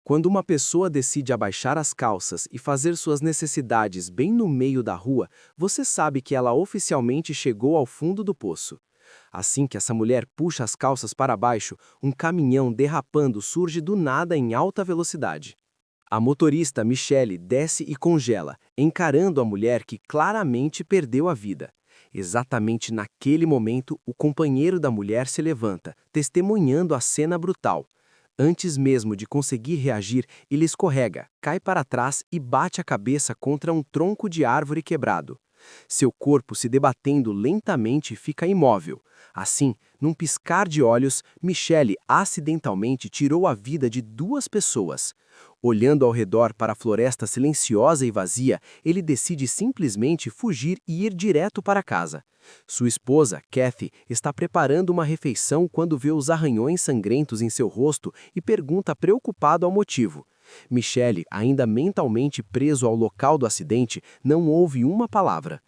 Quando uma pessoa decide abaixar as calças e fazer suas necessidades bem no meio da rua, você sabe que ela oficialmente chegou ao fundo do poço. Assim que essa mulher puxa as calças para baixo, um caminhão derrapando surge do nada em alta velocidade. A motorista Michelle desce e congela, encarando a mulher que claramente perdeu a vida. Exatamente naquele momento, o companheiro da mulher se levanta, testemunhando a cena brutal. Antes mesmo de conseguir reagir, ele escorrega, cai para trás e bate a cabeça contra um tronco de árvore quebrado. Seu corpo se debatendo lentamente fica imóvel. Assim, num piscar de olhos, Michelle acidentalmente tirou a vida de duas pessoas. Olhando ao redor para a floresta silenciosa e vazia, ele decide simplesmente fugir e ir direto para casa. Sua esposa, Kathy, está preparando uma refeição quando vê os arranhões sangrentos em seu rosto e pergunta preocupado ao motivo. Michelle, ainda mentalmente preso ao local do acidente, não ouve uma palavra.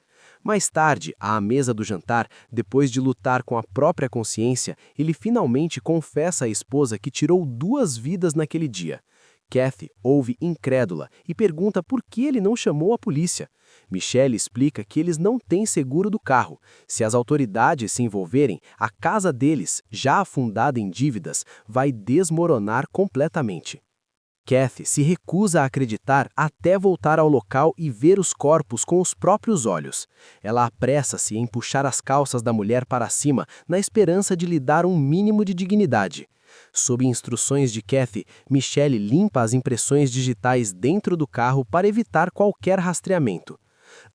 Mais tarde, à mesa do jantar, depois de lutar com a própria consciência, ele finalmente confessa à esposa que tirou duas vidas naquele dia. Kathy ouve incrédula e pergunta por que ele não chamou a polícia. Michelle explica que eles não têm seguro do carro. Se as autoridades se envolverem, a casa deles, já afundada em dívidas, vai desmoronar completamente. Kathy se recusa a acreditar até voltar ao local e ver os corpos com os próprios olhos. Ela apressa-se em puxar as calças da mulher para cima na esperança de lhe dar um mínimo de dignidade. Sob instruções de Kathy, Michelle limpa as impressões digitais dentro do carro para evitar qualquer rastreamento.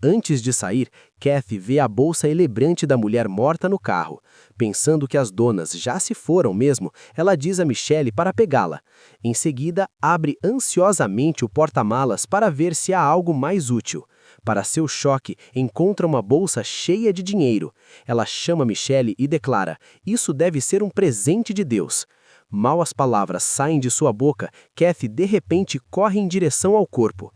Antes de sair, Kathy vê a bolsa elebrante da mulher morta no carro. Pensando que as donas já se foram mesmo, ela diz a Michelle para pegá-la. Em seguida, abre ansiosamente o porta-malas para ver se há algo mais útil. Para seu choque, encontra uma bolsa cheia de dinheiro. Ela chama Michelle e declara: "Isso deve ser um presente de Deus." Mal as palavras saem de sua boca, Kathy de repente corre em direção ao corpo.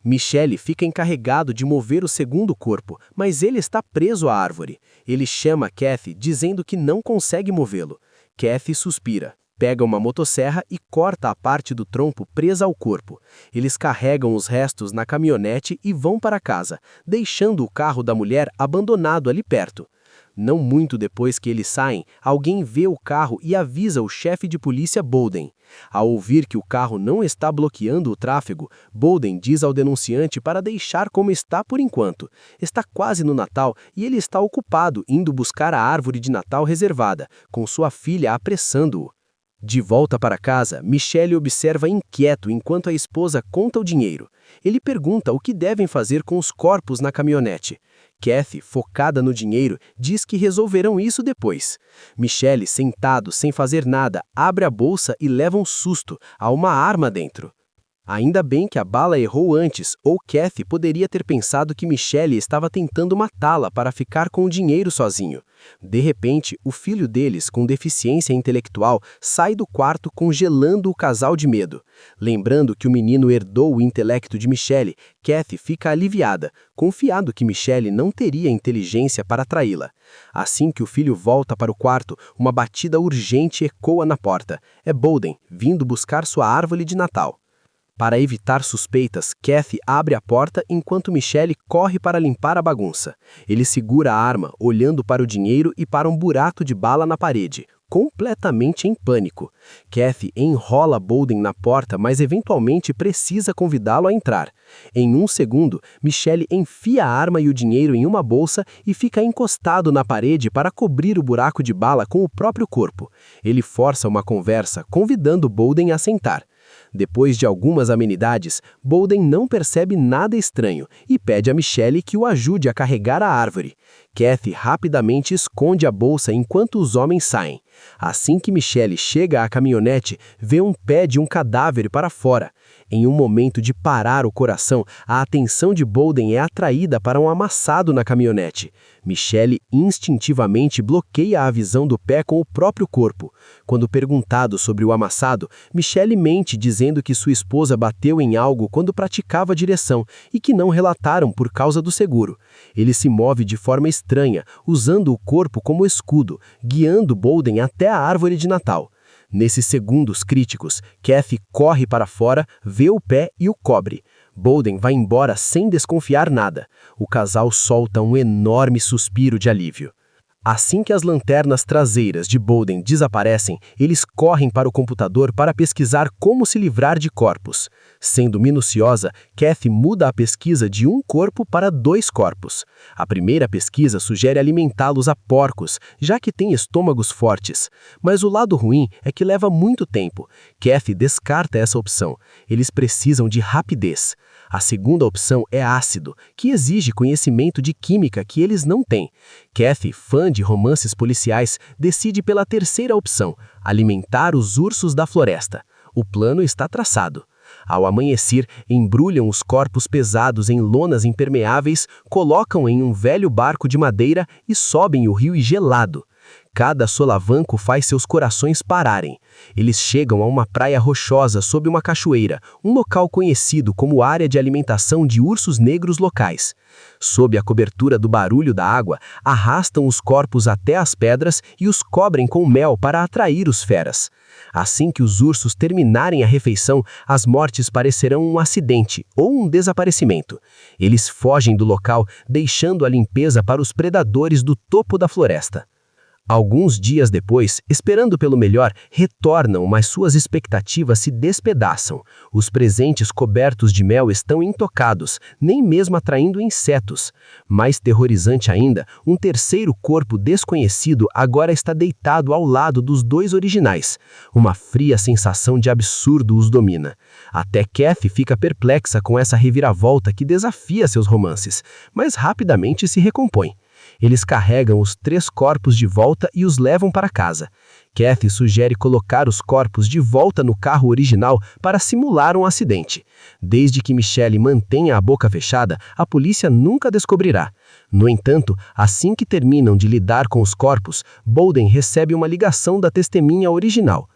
Michelle fica encarregado de mover o segundo corpo, mas ele está preso à árvore. Ele chama Kathy dizendo que não consegue movê-lo. Kathy suspira, pega uma motosserra e corta a parte do tronco presa ao corpo. Eles carregam os restos na caminhonete e vão para casa, deixando o carro da mulher abandonado ali perto. Não muito depois que eles saem, alguém vê o carro e avisa o chefe de polícia Bolden. Ao ouvir que o carro não está bloqueando o tráfego, Bolden diz ao denunciante para deixar como está por enquanto. Está quase no Natal e ele está ocupado indo buscar a árvore de Natal reservada, com sua filha apressando-o. De volta para casa, Michelle observa inquieto enquanto a esposa conta o dinheiro. Ele pergunta o que devem fazer com os corpos na caminhonete. Kathy, focada no dinheiro, diz que resolverão isso depois. Michelle, sentado, sem fazer nada, abre a bolsa e leva um susto, há uma arma dentro. Ainda bem que a bala errou antes, ou Kathy poderia ter pensado que Michelle estava tentando matá-la para ficar com o dinheiro sozinho. De repente, o filho deles, com deficiência intelectual, sai do quarto congelando o casal de medo. Lembrando que o menino herdou o intelecto de Michelle, Kathy fica aliviada, confiado que Michelle não teria inteligência para traí-la. Assim que o filho volta para o quarto, uma batida urgente ecoa na porta. É Bolden, vindo buscar sua árvore de Natal. Para evitar suspeitas, Kathy abre a porta enquanto Michelle corre para limpar a bagunça. Ele segura a arma, olhando para o dinheiro e para um buraco de bala na parede, completamente em pânico. Kathy enrola Bolden na porta, mas eventualmente precisa convidá-lo a entrar. Em um segundo, Michelle enfia a arma e o dinheiro em uma bolsa e fica encostado na parede para cobrir o buraco de bala com o próprio corpo. Ele força uma conversa, convidando Bolden a sentar. Depois de algumas amenidades, Bolden não percebe nada estranho e pede a Michelle que o ajude a carregar a árvore. Kathy rapidamente esconde a bolsa enquanto os homens saem. Assim que Michelle chega à caminhonete, vê um pé de um cadáver para fora. Em um momento de parar o coração, a atenção de Bolden é atraída para um amassado na caminhonete. Michelle instintivamente bloqueia a visão do pé com o próprio corpo. Quando perguntado sobre o amassado, Michelle mente dizendo que sua esposa bateu em algo quando praticava a direção e que não relataram por causa do seguro. Ele se move de forma estranha, usando o corpo como escudo, guiando Bolden até a árvore de Natal. Nesses segundos críticos, Kathy corre para fora, vê o pé e o cobre. Bolden vai embora sem desconfiar nada. O casal solta um enorme suspiro de alívio. Assim que as lanternas traseiras de Bolden desaparecem, eles correm para o computador para pesquisar como se livrar de corpos. Sendo minuciosa, Kathy muda a pesquisa de um corpo para 2 corpos. A primeira pesquisa sugere alimentá-los a porcos, já que têm estômagos fortes. Mas o lado ruim é que leva muito tempo. Kathy descarta essa opção. Eles precisam de rapidez. A segunda opção é ácido, que exige conhecimento de química que eles não têm. Kathy, fã de romances policiais, decide pela terceira opção, alimentar os ursos da floresta. O plano está traçado. Ao amanhecer, embrulham os corpos pesados em lonas impermeáveis, colocam em um velho barco de madeira e sobem o rio gelado. Cada solavanco faz seus corações pararem. Eles chegam a uma praia rochosa sob uma cachoeira, um local conhecido como área de alimentação de ursos negros locais. Sob a cobertura do barulho da água, arrastam os corpos até as pedras e os cobrem com mel para atrair os feras. Assim que os ursos terminarem a refeição, as mortes parecerão um acidente ou um desaparecimento. Eles fogem do local, deixando a limpeza para os predadores do topo da floresta. Alguns dias depois, esperando pelo melhor, retornam, mas suas expectativas se despedaçam. Os presentes cobertos de mel estão intocados, nem mesmo atraindo insetos. Mais terrorizante ainda, um terceiro corpo desconhecido agora está deitado ao lado dos 2 originais. Uma fria sensação de absurdo os domina. Até Kathy fica perplexa com essa reviravolta que desafia seus romances, mas rapidamente se recompõe. Eles carregam os 3 corpos de volta e os levam para casa. Kathy sugere colocar os corpos de volta no carro original para simular um acidente. Desde que Michelle mantenha a boca fechada, a polícia nunca descobrirá. No entanto, assim que terminam de lidar com os corpos, Bolden recebe uma ligação da testemunha original.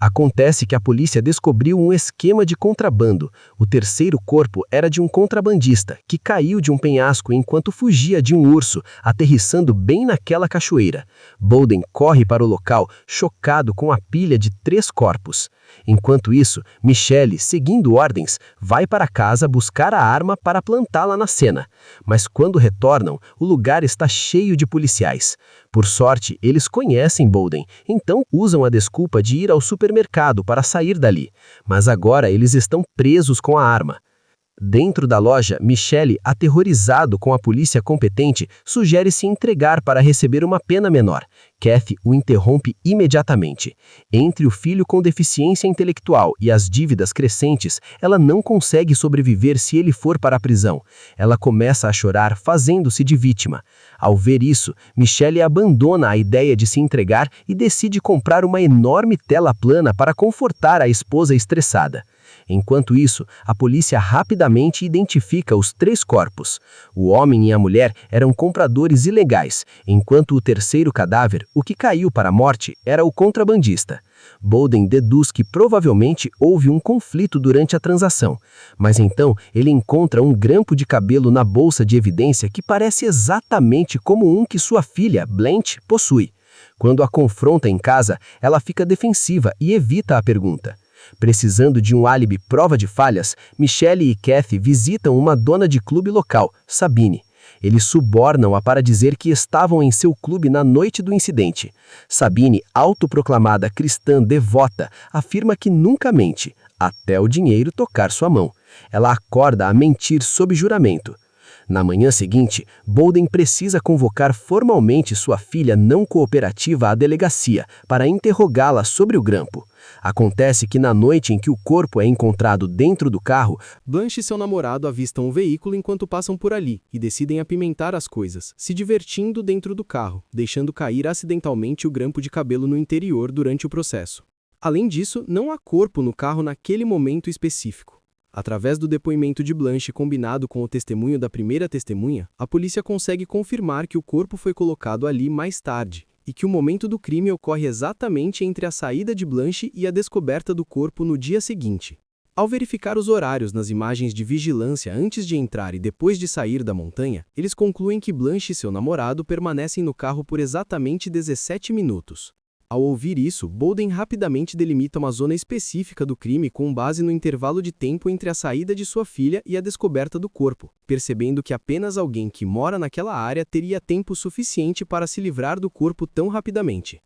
Acontece que a polícia descobriu um esquema de contrabando. O terceiro corpo era de um contrabandista, que caiu de um penhasco enquanto fugia de um urso, aterrissando bem naquela cachoeira. Bolden corre para o local, chocado com a pilha de 3 corpos. Enquanto isso, Michelle, seguindo ordens, vai para casa buscar a arma para plantá-la na cena. Mas quando retornam, o lugar está cheio de policiais. Por sorte, eles conhecem Bolden, então usam a desculpa de ir ao supermercado para sair dali. Mas agora eles estão presos com a arma. Dentro da loja, Michelle, aterrorizado com a polícia competente, sugere se entregar para receber uma pena menor. Kathy o interrompe imediatamente. Entre o filho com deficiência intelectual e as dívidas crescentes, ela não consegue sobreviver se ele for para a prisão. Ela começa a chorar, fazendo-se de vítima. Ao ver isso, Michelle abandona a ideia de se entregar e decide comprar uma enorme tela plana para confortar a esposa estressada. Enquanto isso, a polícia rapidamente identifica os 3 corpos. O homem e a mulher eram compradores ilegais, enquanto o terceiro cadáver, o que caiu para a morte, era o contrabandista. Bolden deduz que provavelmente houve um conflito durante a transação, mas então ele encontra um grampo de cabelo na bolsa de evidência que parece exatamente como um que sua filha, Blanche, possui. Quando a confronta em casa, ela fica defensiva e evita a pergunta. Precisando de um álibi prova de falhas, Michelle e Kathy visitam uma dona de clube local, Sabine. Eles subornam-a para dizer que estavam em seu clube na noite do incidente. Sabine, autoproclamada cristã devota, afirma que nunca mente, até o dinheiro tocar sua mão. Ela acorda a mentir sob juramento. Na manhã seguinte, Bolden precisa convocar formalmente sua filha não cooperativa à delegacia para interrogá-la sobre o grampo. Acontece que na noite em que o corpo é encontrado dentro do carro, Blanche e seu namorado avistam o veículo enquanto passam por ali e decidem apimentar as coisas, se divertindo dentro do carro, deixando cair acidentalmente o grampo de cabelo no interior durante o processo. Além disso, não há corpo no carro naquele momento específico. Através do depoimento de Blanche combinado com o testemunho da primeira testemunha, a polícia consegue confirmar que o corpo foi colocado ali mais tarde e que o momento do crime ocorre exatamente entre a saída de Blanche e a descoberta do corpo no dia seguinte. Ao verificar os horários nas imagens de vigilância antes de entrar e depois de sair da montanha, eles concluem que Blanche e seu namorado permanecem no carro por exatamente 17 minutos. Ao ouvir isso, Bolden rapidamente delimita uma zona específica do crime com base no intervalo de tempo entre a saída de sua filha e a descoberta do corpo, percebendo que apenas alguém que mora naquela área teria tempo suficiente para se livrar do corpo tão rapidamente.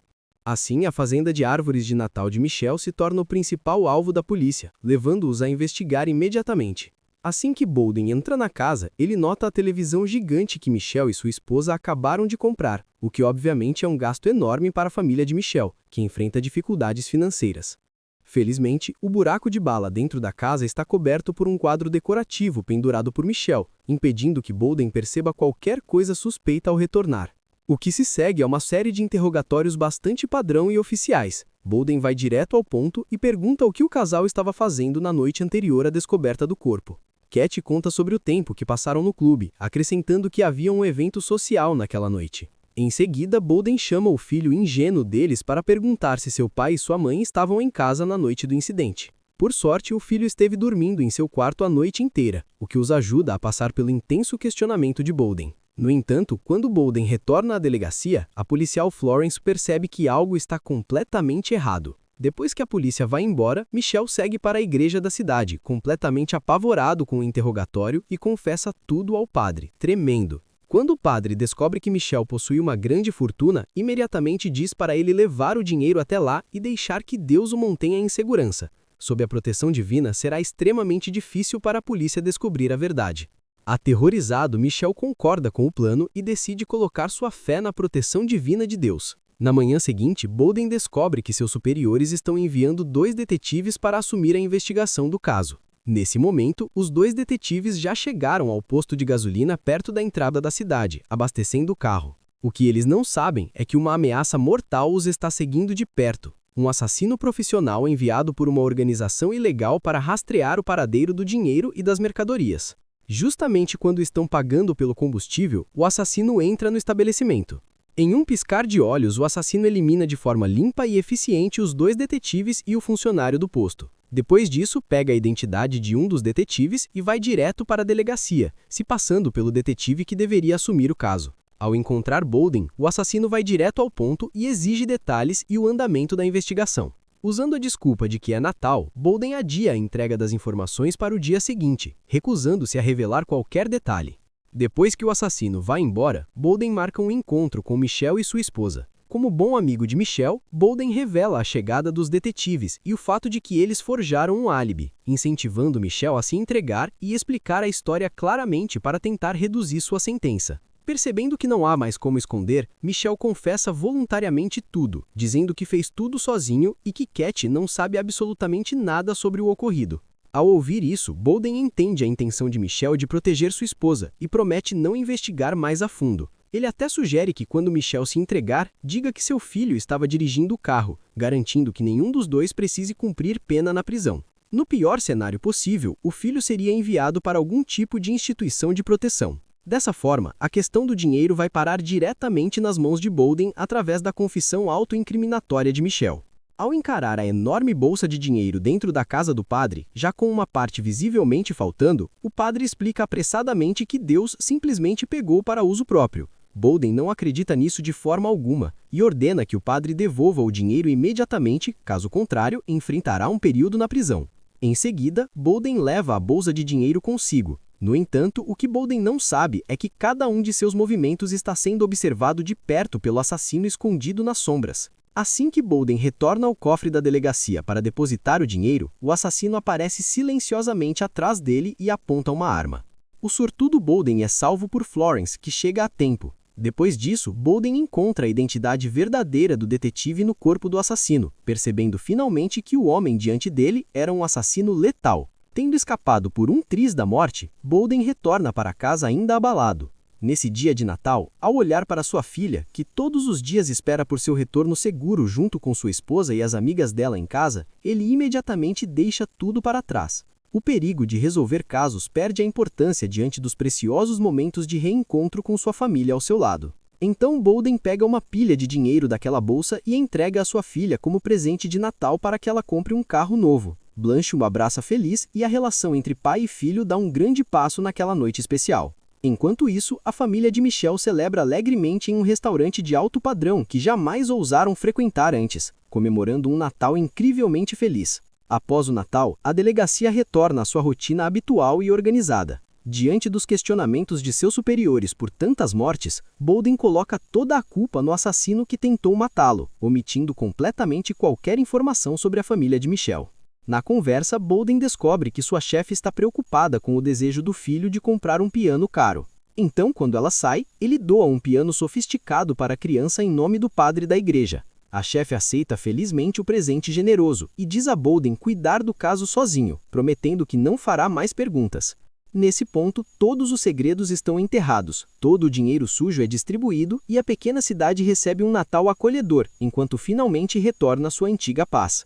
Assim, a fazenda de árvores de Natal de Michelle se torna o principal alvo da polícia, levando-os a investigar imediatamente. Assim que Bolden entra na casa, ele nota a televisão gigante que Michelle e sua esposa acabaram de comprar, o que obviamente é um gasto enorme para a família de Michelle, que enfrenta dificuldades financeiras. Felizmente, o buraco de bala dentro da casa está coberto por um quadro decorativo pendurado por Michelle, impedindo que Bolden perceba qualquer coisa suspeita ao retornar. O que se segue é uma série de interrogatórios bastante padrão e oficiais. Bolden vai direto ao ponto e pergunta o que o casal estava fazendo na noite anterior à descoberta do corpo. Cat conta sobre o tempo que passaram no clube, acrescentando que havia um evento social naquela noite. Em seguida, Bolden chama o filho ingênuo deles para perguntar se seu pai e sua mãe estavam em casa na noite do incidente. Por sorte, o filho esteve dormindo em seu quarto a noite inteira, o que os ajuda a passar pelo intenso questionamento de Bolden. No entanto, quando Bolden retorna à delegacia, a policial Florence percebe que algo está completamente errado. Depois que a polícia vai embora, Michelle segue para a igreja da cidade, completamente apavorado com o interrogatório e confessa tudo ao padre, tremendo. Quando o padre descobre que Michelle possui uma grande fortuna, imediatamente diz para ele levar o dinheiro até lá e deixar que Deus o mantenha em segurança. Sob a proteção divina, será extremamente difícil para a polícia descobrir a verdade. Aterrorizado, Michelle concorda com o plano e decide colocar sua fé na proteção divina de Deus. Na manhã seguinte, Bolden descobre que seus superiores estão enviando 2 detetives para assumir a investigação do caso. Nesse momento, os 2 detetives já chegaram ao posto de gasolina perto da entrada da cidade, abastecendo o carro. O que eles não sabem é que uma ameaça mortal os está seguindo de perto. Um assassino profissional enviado por uma organização ilegal para rastrear o paradeiro do dinheiro e das mercadorias. Justamente quando estão pagando pelo combustível, o assassino entra no estabelecimento. Em um piscar de olhos, o assassino elimina de forma limpa e eficiente os 2 detetives e o funcionário do posto. Depois disso, pega a identidade de um dos detetives e vai direto para a delegacia, se passando pelo detetive que deveria assumir o caso. Ao encontrar Bolden, o assassino vai direto ao ponto e exige detalhes e o andamento da investigação. Usando a desculpa de que é Natal, Bolden adia a entrega das informações para o dia seguinte, recusando-se a revelar qualquer detalhe. Depois que o assassino vai embora, Bolden marca um encontro com Michelle e sua esposa. Como bom amigo de Michelle, Bolden revela a chegada dos detetives e o fato de que eles forjaram um álibi, incentivando Michelle a se entregar e explicar a história claramente para tentar reduzir sua sentença. Percebendo que não há mais como esconder, Michelle confessa voluntariamente tudo, dizendo que fez tudo sozinho e que Cat não sabe absolutamente nada sobre o ocorrido. Ao ouvir isso, Bolden entende a intenção de Michelle de proteger sua esposa e promete não investigar mais a fundo. Ele até sugere que quando Michelle se entregar, diga que seu filho estava dirigindo o carro, garantindo que nenhum dos 2 precise cumprir pena na prisão. No pior cenário possível, o filho seria enviado para algum tipo de instituição de proteção. Dessa forma, a questão do dinheiro vai parar diretamente nas mãos de Bolden através da confissão autoincriminatória de Michelle. Ao encarar a enorme bolsa de dinheiro dentro da casa do padre, já com uma parte visivelmente faltando, o padre explica apressadamente que Deus simplesmente pegou para uso próprio. Bolden não acredita nisso de forma alguma e ordena que o padre devolva o dinheiro imediatamente, caso contrário, enfrentará um período na prisão. Em seguida, Bolden leva a bolsa de dinheiro consigo. No entanto, o que Bolden não sabe é que cada um de seus movimentos está sendo observado de perto pelo assassino escondido nas sombras. Assim que Bolden retorna ao cofre da delegacia para depositar o dinheiro, o assassino aparece silenciosamente atrás dele e aponta uma arma. O sortudo Bolden é salvo por Florence, que chega a tempo. Depois disso, Bolden encontra a identidade verdadeira do detetive no corpo do assassino, percebendo finalmente que o homem diante dele era um assassino letal. Tendo escapado por um triz da morte, Bolden retorna para casa ainda abalado. Nesse dia de Natal, ao olhar para sua filha, que todos os dias espera por seu retorno seguro junto com sua esposa e as amigas dela em casa, ele imediatamente deixa tudo para trás. O perigo de resolver casos perde a importância diante dos preciosos momentos de reencontro com sua família ao seu lado. Então Bolden pega uma pilha de dinheiro daquela bolsa e entrega a sua filha como presente de Natal para que ela compre um carro novo. Blanche o abraça feliz e a relação entre pai e filho dá um grande passo naquela noite especial. Enquanto isso, a família de Michelle celebra alegremente em um restaurante de alto padrão que jamais ousaram frequentar antes, comemorando um Natal incrivelmente feliz. Após o Natal, a delegacia retorna à sua rotina habitual e organizada. Diante dos questionamentos de seus superiores por tantas mortes, Bolden coloca toda a culpa no assassino que tentou matá-lo, omitindo completamente qualquer informação sobre a família de Michelle. Na conversa, Bolden descobre que sua chefe está preocupada com o desejo do filho de comprar um piano caro. Então, quando ela sai, ele doa um piano sofisticado para a criança em nome do padre da igreja. A chefe aceita felizmente o presente generoso e diz a Bolden cuidar do caso sozinho, prometendo que não fará mais perguntas. Nesse ponto, todos os segredos estão enterrados, todo o dinheiro sujo é distribuído e a pequena cidade recebe um Natal acolhedor, enquanto finalmente retorna à sua antiga paz.